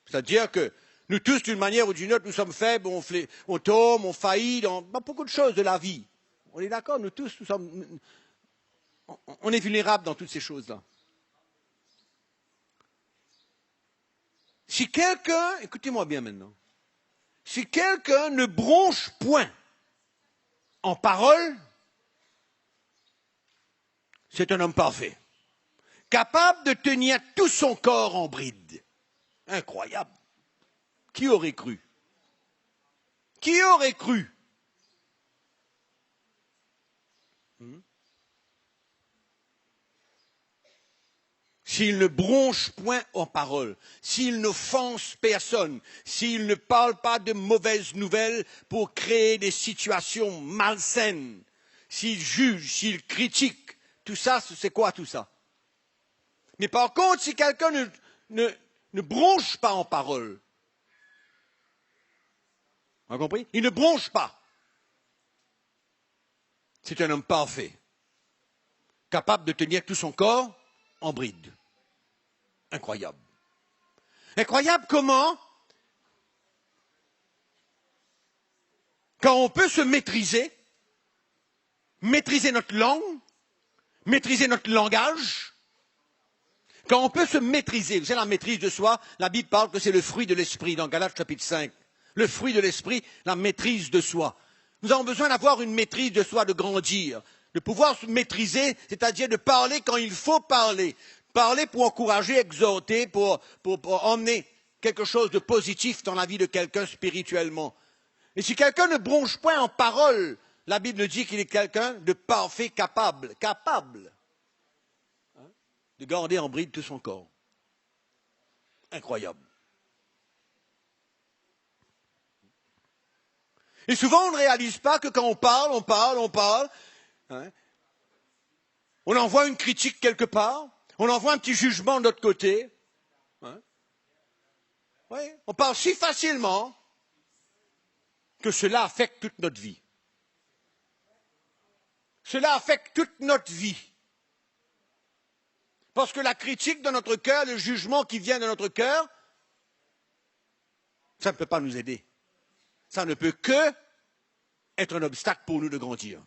C'est-à-dire que nous tous, d'une manière ou d'une autre, nous sommes faibles, on tombe, on faillit dans beaucoup de choses de la vie. On est d'accord, nous tous, on est vulnérables dans toutes ces choses-là. Si quelqu'un, écoutez-moi bien maintenant, si quelqu'un ne bronche point en parole, c'est un homme parfait, capable de tenir tout son corps en bride. Incroyable. Qui aurait cru? Qui aurait cru? S'il ne bronche point en parole, s'il n'offense personne, s'il ne parle pas de mauvaises nouvelles pour créer des situations malsaines, s'il juge, s'il critique, tout ça, c'est quoi tout ça? Mais par contre, si quelqu'un ne bronche pas en parole, vous avez compris? Il ne bronche pas. C'est un homme parfait, capable de tenir tout son corps en bride. Incroyable. Incroyable comment, quand on peut se maîtriser, maîtriser notre langue, maîtriser notre langage, quand on peut se maîtriser, vous savez, la maîtrise de soi, la Bible parle que c'est le fruit de l'esprit dans Galates chapitre 5. Le fruit de l'esprit, la maîtrise de soi. Nous avons besoin d'avoir une maîtrise de soi, de grandir, de pouvoir se maîtriser, c'est-à-dire de parler quand il faut parler. Parler pour encourager, exhorter, pour emmener quelque chose de positif dans la vie de quelqu'un spirituellement. Et si quelqu'un ne bronche point en parole, la Bible dit qu'il est quelqu'un de parfait, capable de garder en bride tout son corps. Incroyable. Et souvent, on ne réalise pas que quand on parle, hein, on envoie une critique quelque part, on envoie un petit jugement de l'autre côté. Hein. Oui, on parle si facilement que cela affecte toute notre vie. Cela affecte toute notre vie. Parce que la critique de notre cœur, le jugement qui vient de notre cœur, ça ne peut pas nous aider. Ça ne peut que être un obstacle pour nous de grandir.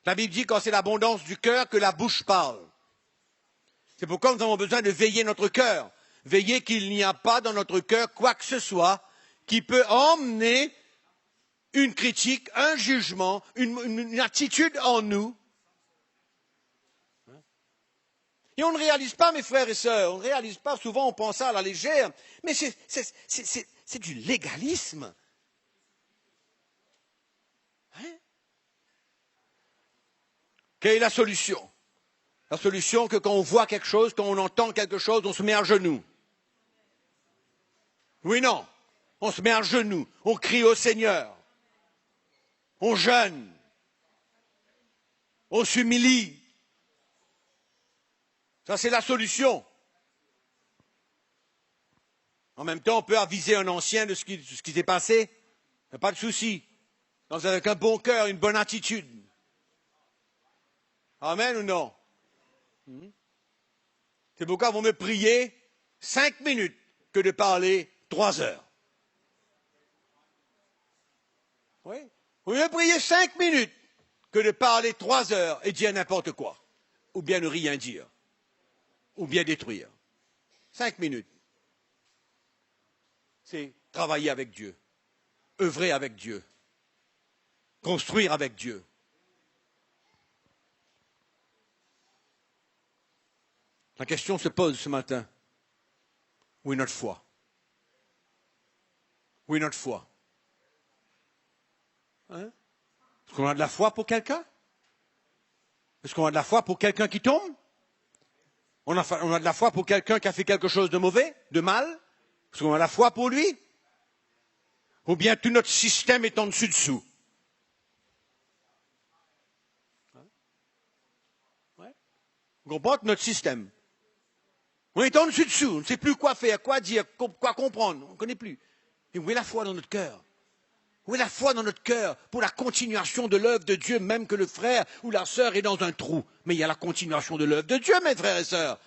La Bible dit quand c'est l'abondance du cœur que la bouche parle. C'est pourquoi nous avons besoin de veiller notre cœur. Veiller qu'il n'y a pas dans notre cœur quoi que ce soit qui peut emmener une critique, un jugement, une attitude en nous. Et on ne réalise pas, mes frères et sœurs, on ne réalise pas, souvent on pense ça à la légère, mais c'est du légalisme. Hein? Quelle est la solution? La solution que quand on voit quelque chose, quand on entend quelque chose, on se met à genoux. Oui, non, on se met à genoux, on crie au Seigneur, on jeûne, on s'humilie. Ça, c'est la solution. En même temps, on peut aviser un ancien de ce qui s'est passé. Il n'y a pas de souci. Avec un bon cœur, une bonne attitude. Amen ou non? C'est pourquoi vous me priez 5 minutes que de parler 3 heures. Oui? Vous me priez 5 minutes que de parler 3 heures et dire n'importe quoi, ou bien ne rien dire, ou bien détruire. 5 minutes. C'est travailler avec Dieu, œuvrer avec Dieu, construire avec Dieu. La question se pose ce matin. Où est notre foi? Où est notre foi? Hein? Est-ce qu'on a de la foi pour quelqu'un? Est-ce qu'on a de la foi pour quelqu'un qui tombe? On a de la foi pour quelqu'un qui a fait quelque chose de mauvais, de mal? Est-ce qu'on a de la foi pour lui? Ou bien tout notre système est en dessus-dessous? Ouais. Vous comprenez notre système? On est en dessus-dessous, on ne sait plus quoi faire, quoi dire, quoi comprendre, on ne connaît plus. Et où est la foi dans notre cœur? Où est la foi dans notre cœur pour la continuation de l'œuvre de Dieu, même que le frère ou la sœur est dans un trou? Mais il y a la continuation de l'œuvre de Dieu, mes frères et sœurs.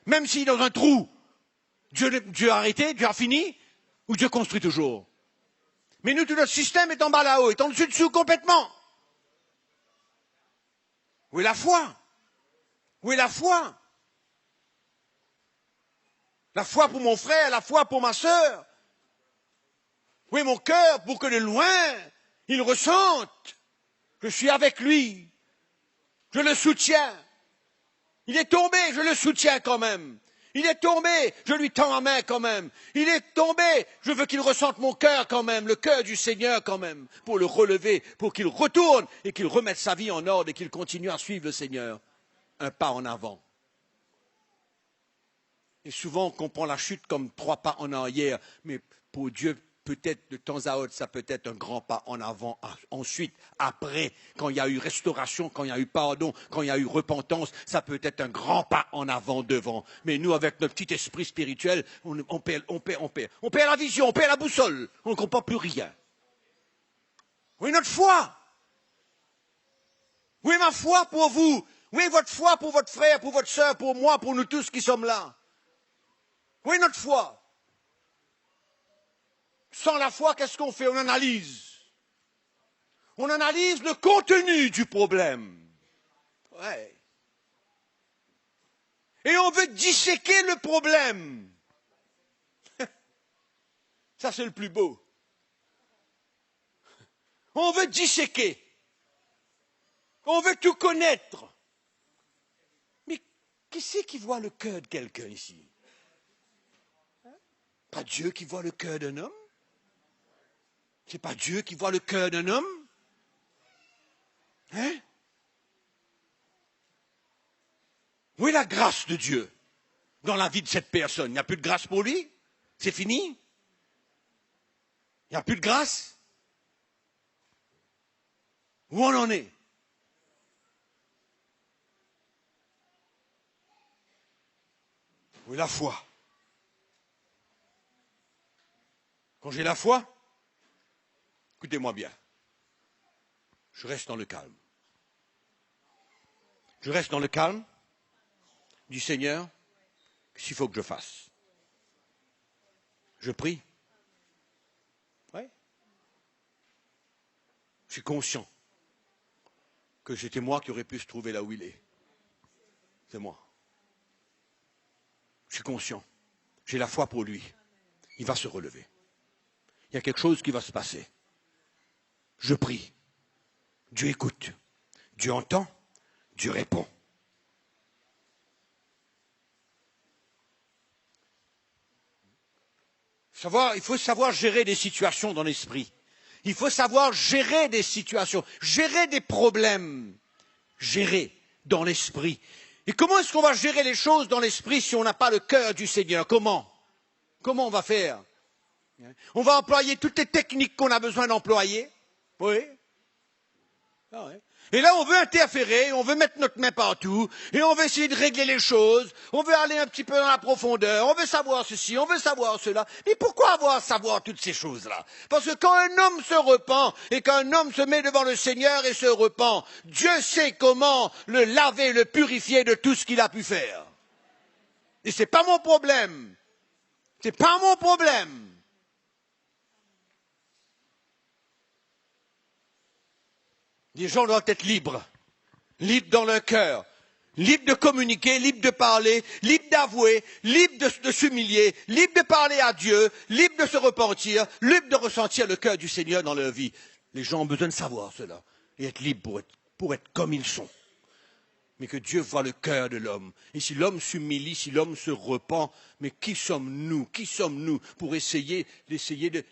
Même s'il est dans un trou, Dieu a arrêté, Dieu a fini, ou Dieu construit toujours? Mais nous, tout notre système est en bas là-haut, est en dessus-dessous complètement. Où est la foi? Où est la foi? La foi pour mon frère, la foi pour ma sœur. Où est mon cœur pour que de loin, il ressente que je suis avec lui. Je le soutiens. Il est tombé, je le soutiens quand même. Il est tombé, je lui tends ma main quand même. Il est tombé, je veux qu'il ressente mon cœur quand même, le cœur du Seigneur quand même, pour le relever, pour qu'il retourne et qu'il remette sa vie en ordre et qu'il continue à suivre le Seigneur. Un pas en avant. Et souvent, on comprend la chute comme 3 pas en arrière, mais pour Dieu, peut-être de temps à autre, ça peut être un grand pas en avant. Ensuite, après, quand il y a eu restauration, quand il y a eu pardon, quand il y a eu repentance, ça peut être un grand pas en avant devant. Mais nous, avec notre petit esprit spirituel, on perd la vision, on perd la boussole, on ne comprend plus rien. Où est notre foi? Où est ma foi pour vous? Où est votre foi pour votre frère, pour votre sœur, pour moi, pour nous tous qui sommes là? Où est notre foi? Sans la foi, qu'est-ce qu'on fait? On analyse. On analyse le contenu du problème. Ouais. Et on veut disséquer le problème. Ça, c'est le plus beau. On veut disséquer. On veut tout connaître. Mais qui c'est qui voit le cœur de quelqu'un ici? Pas Dieu qui voit le cœur d'un homme? C'est pas Dieu qui voit le cœur d'un homme? Hein? Où est la grâce de Dieu dans la vie de cette personne? Il n'y a plus de grâce pour lui? C'est fini? Il n'y a plus de grâce? Où on en est? Où est la foi? Quand j'ai la foi, écoutez-moi bien, je reste dans le calme. Je reste dans le calme du Seigneur, qu'est-ce qu'il faut que je fasse? Je prie. Oui. Je suis conscient que c'était moi qui aurais pu se trouver là où il est. C'est moi. Je suis conscient. J'ai la foi pour lui. Il va se relever. Il y a quelque chose qui va se passer. Je prie. Dieu écoute. Dieu entend. Dieu répond. Il faut savoir gérer des situations dans l'esprit. Il faut savoir gérer des situations, gérer des problèmes, gérer dans l'esprit. Et comment est-ce qu'on va gérer les choses dans l'esprit si on n'a pas le cœur du Seigneur? Comment on va faire? On va employer toutes les techniques qu'on a besoin d'employer. Oui. Ah ouais. Et là, on veut interférer, on veut mettre notre main partout, et on veut essayer de régler les choses, on veut aller un petit peu dans la profondeur, on veut savoir ceci, on veut savoir cela. Mais pourquoi avoir à savoir toutes ces choses-là? Parce que quand un homme se repent, et qu'un homme se met devant le Seigneur et se repent, Dieu sait comment le laver, le purifier de tout ce qu'il a pu faire. Et c'est pas mon problème. C'est pas mon problème. Les gens doivent être libres. Libres dans leur cœur. Libres de communiquer, libres de parler, libres d'avouer, libres de s'humilier, libres de parler à Dieu, libres de se repentir, libres de ressentir le cœur du Seigneur dans leur vie. Les gens ont besoin de savoir cela et être libres pour être comme ils sont. Mais que Dieu voit le cœur de l'homme. Et si l'homme s'humilie, si l'homme se repent, mais qui sommes-nous? Qui sommes-nous pour essayer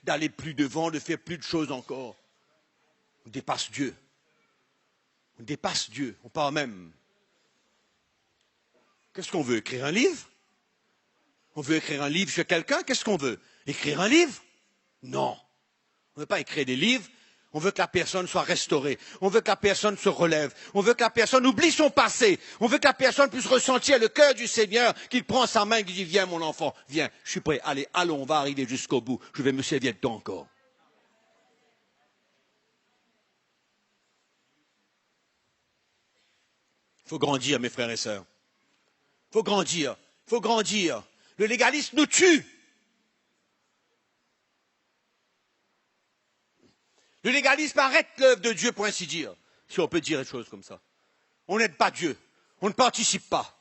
d'aller plus devant, de faire plus de choses encore? On dépasse Dieu. On dépasse Dieu. On parle même. Qu'est-ce qu'on veut? Écrire un livre? On veut écrire un livre sur quelqu'un? Qu'est-ce qu'on veut? Écrire un livre? Non. On ne veut pas écrire des livres. On veut que la personne soit restaurée. On veut que la personne se relève. On veut que la personne oublie son passé. On veut que la personne puisse ressentir le cœur du Seigneur, qu'il prend sa main et qu'il dit, viens mon enfant, viens, je suis prêt. Allez, allons, on va arriver jusqu'au bout. Je vais me servir de toi encore. Il faut grandir, mes frères et sœurs. Il faut grandir. Il faut grandir. Le légalisme nous tue. Le légalisme arrête l'œuvre de Dieu, pour ainsi dire, si on peut dire des choses comme ça. On n'aide pas Dieu. On ne participe pas.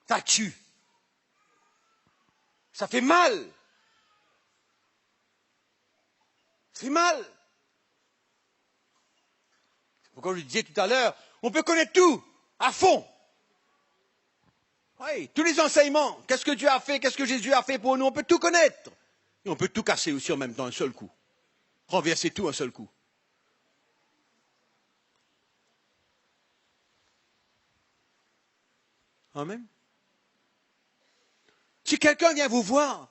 Ça tue. Ça fait mal. Ça fait mal. C'est pourquoi je le disais tout à l'heure, on peut connaître tout, à fond. Oui, tous les enseignements, qu'est-ce que Dieu a fait, qu'est-ce que Jésus a fait pour nous, on peut tout connaître. Et on peut tout casser aussi en même temps, un seul coup. Renverser tout un seul coup. Amen. Si quelqu'un vient vous voir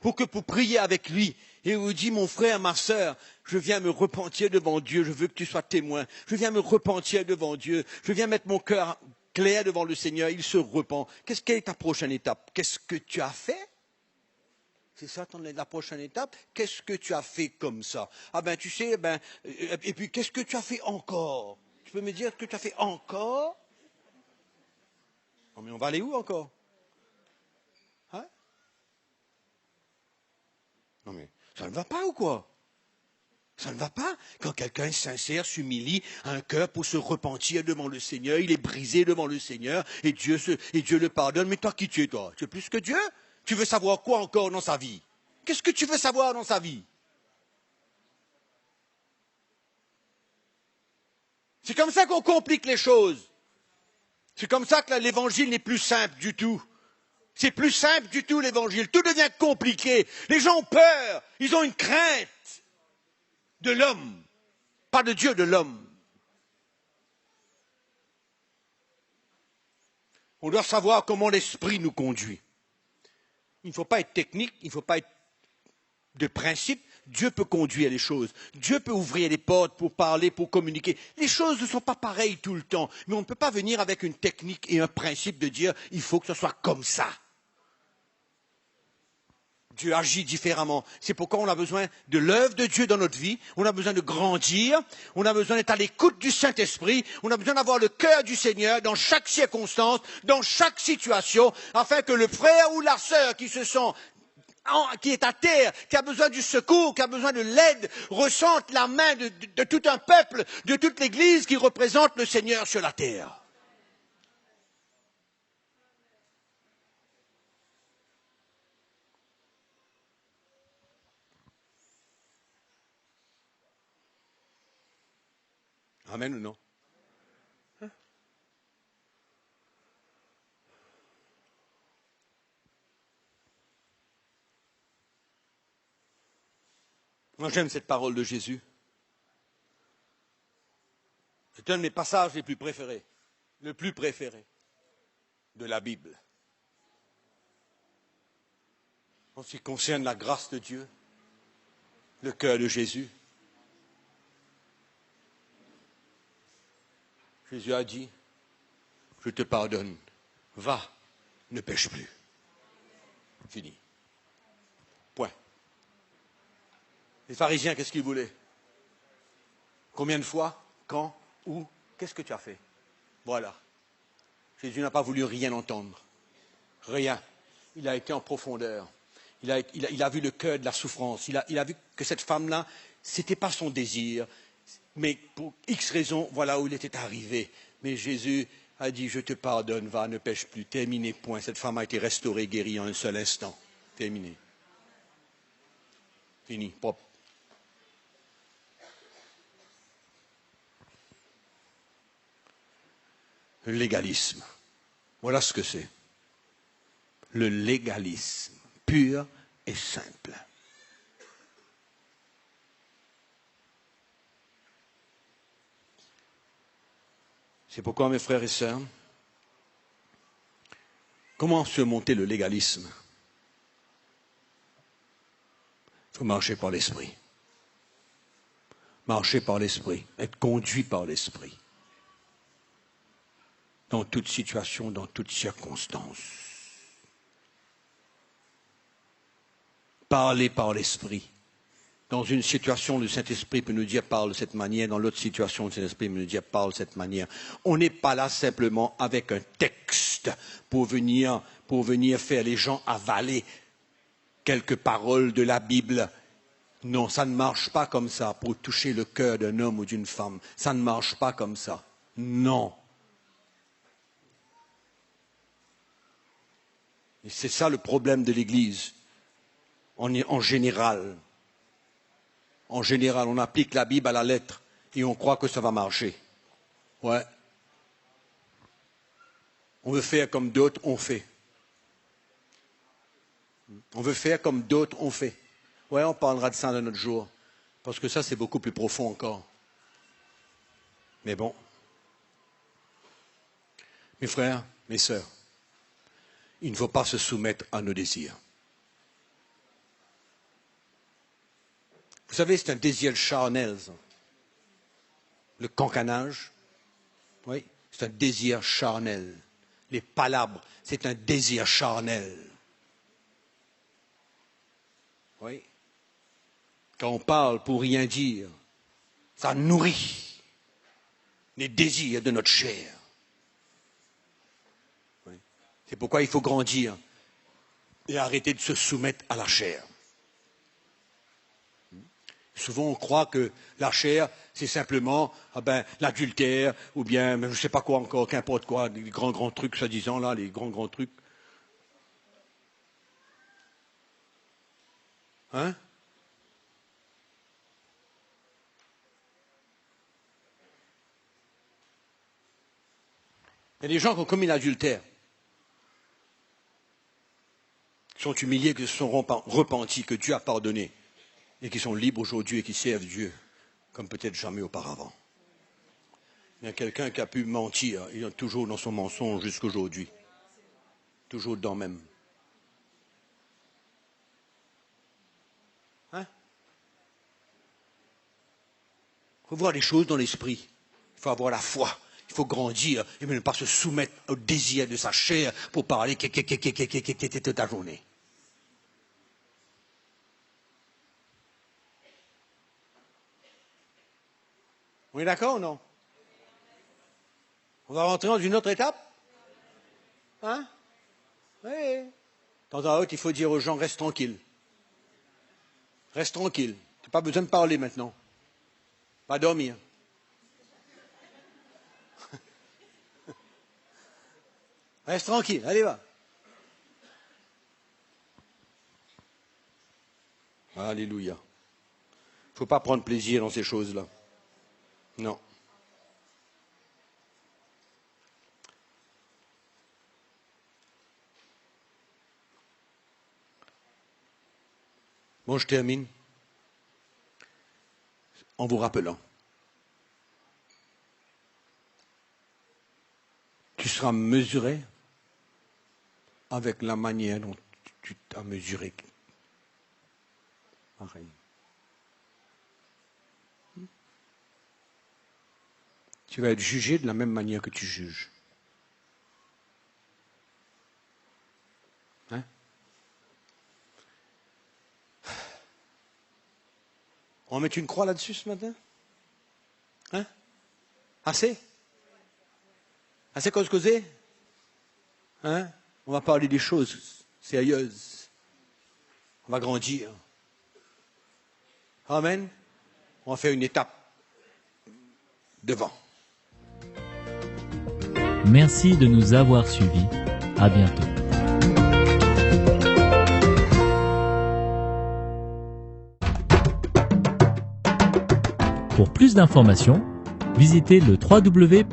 pour prier avec lui et vous dit, mon frère, ma sœur, je viens me repentir devant Dieu, je veux que tu sois témoin, je viens me repentir devant Dieu, je viens mettre mon cœur clair devant le Seigneur, il se repent. Quelle est ta prochaine étape? Qu'est-ce que tu as fait? C'est ça la prochaine étape? Qu'est-ce que tu as fait comme ça? Ah ben tu sais, et puis qu'est-ce que tu as fait encore? Tu peux me dire ce que tu as fait encore? Non mais on va aller où encore? Hein? Non mais ça ne va pas ou quoi? Ça ne va pas. Quand quelqu'un est sincère, s'humilie, a un cœur pour se repentir devant le Seigneur, il est brisé devant le Seigneur, et Dieu le pardonne. Mais toi, qui tu es, toi? Tu es plus que Dieu? Tu veux savoir quoi encore dans sa vie? Qu'est-ce que tu veux savoir dans sa vie? C'est comme ça qu'on complique les choses. C'est comme ça que l'évangile n'est plus simple du tout. C'est plus simple du tout l'évangile. Tout devient compliqué. Les gens ont peur. Ils ont une crainte de l'homme. Pas de Dieu, de l'homme. On doit savoir comment l'esprit nous conduit. Il ne faut pas être technique, il ne faut pas être de principe. Dieu peut conduire les choses. Dieu peut ouvrir les portes pour parler, pour communiquer. Les choses ne sont pas pareilles tout le temps. Mais on ne peut pas venir avec une technique et un principe de dire il faut que ce soit comme ça. Dieu agit différemment. C'est pourquoi on a besoin de l'œuvre de Dieu dans notre vie. On a besoin de grandir. On a besoin d'être à l'écoute du Saint-Esprit. On a besoin d'avoir le cœur du Seigneur dans chaque circonstance, dans chaque situation, afin que le frère ou la sœur qui est à terre, qui a besoin du secours, qui a besoin de l'aide, ressente la main de tout un peuple, de toute l'Église qui représente le Seigneur sur la terre. Amen ou non? Moi, j'aime cette parole de Jésus. C'est un de mes passages les plus préférés, le plus préféré de la Bible. En ce qui concerne la grâce de Dieu, le cœur de Jésus. Jésus a dit, je te pardonne, va, ne pêche plus. Fini. Point. Les pharisiens, qu'est-ce qu'ils voulaient? Combien de fois? Quand? Où? Qu'est-ce que tu as fait? Voilà. Jésus n'a pas voulu rien entendre. Rien. Il a été en profondeur. Il a vu le cœur de la souffrance. Il a vu que cette femme-là, ce n'était pas son désir. Mais pour X raisons, voilà où il était arrivé. Mais Jésus a dit, je te pardonne, va, ne pêche plus. Terminé, point. Cette femme a été restaurée, guérie en un seul instant. Terminé. Fini, propre. Le légalisme. Voilà ce que c'est. Le légalisme, pur et simple. C'est pourquoi, mes frères et sœurs, comment surmonter le légalisme? Il faut marcher par l'esprit. Marcher par l'esprit, être conduit par l'esprit. Dans toute situation, dans toute circonstance. Parler par l'esprit. Dans une situation, le Saint-Esprit peut nous dire parle de cette manière. Dans l'autre situation, le Saint-Esprit peut nous dire parle de cette manière. On n'est pas là simplement avec un texte pour venir faire les gens avaler quelques paroles de la Bible. Non, ça ne marche pas comme ça pour toucher le cœur d'un homme ou d'une femme. Ça ne marche pas comme ça. Non. Et c'est ça le problème de l'Église, en général. En général, on applique la Bible à la lettre et on croit que ça va marcher. Ouais. On veut faire comme d'autres ont fait. On veut faire comme d'autres ont fait. Ouais, on parlera de ça un autre jour, parce que ça, c'est beaucoup plus profond encore. Mais bon. Mes frères, mes sœurs, il ne faut pas se soumettre à nos désirs. Vous savez, c'est un désir charnel, ça. Le cancanage, oui, c'est un désir charnel. Les palabres, c'est un désir charnel. Oui. Quand on parle pour rien dire, ça nourrit les désirs de notre chair. Oui. C'est pourquoi il faut grandir et arrêter de se soumettre à la chair. Souvent, on croit que la chair, c'est simplement l'adultère, ou bien, je ne sais pas quoi encore, qu'importe quoi, les grands trucs, soi-disant, là, les grands trucs. Hein? Il y a des gens qui ont commis l'adultère, qui sont humiliés, qui se sont repentis, que Dieu a pardonné, et qui sont libres aujourd'hui et qui servent Dieu, comme peut-être jamais auparavant. Il y a quelqu'un qui a pu mentir, il est toujours dans son mensonge jusqu'à aujourd'hui. Toujours dedans même. Hein? Il faut voir les choses dans l'esprit. Il faut avoir la foi. Il faut grandir et ne pas se soumettre au désir de sa chair pour parler toute la journée. On est d'accord ou non? On va rentrer dans une autre étape? Hein? Oui. De temps à autre, il faut dire aux gens, reste tranquille. Reste tranquille. Tu n'as pas besoin de parler maintenant. Pas dormir. Reste tranquille, allez va. Alléluia. Il ne faut pas prendre plaisir dans ces choses-là. Non. Bon, je termine en vous rappelant. Tu seras mesuré avec la manière dont tu t'as mesuré. Pareil. Tu vas être jugé de la même manière que tu juges. Hein? On va mettre une croix là-dessus ce matin? Hein? Assez? Assez causé? Hein? On va parler des choses sérieuses. On va grandir. Amen. On va faire une étape devant. Merci de nous avoir suivis. À bientôt. Pour plus d'informations, visitez le www.ctmi.org.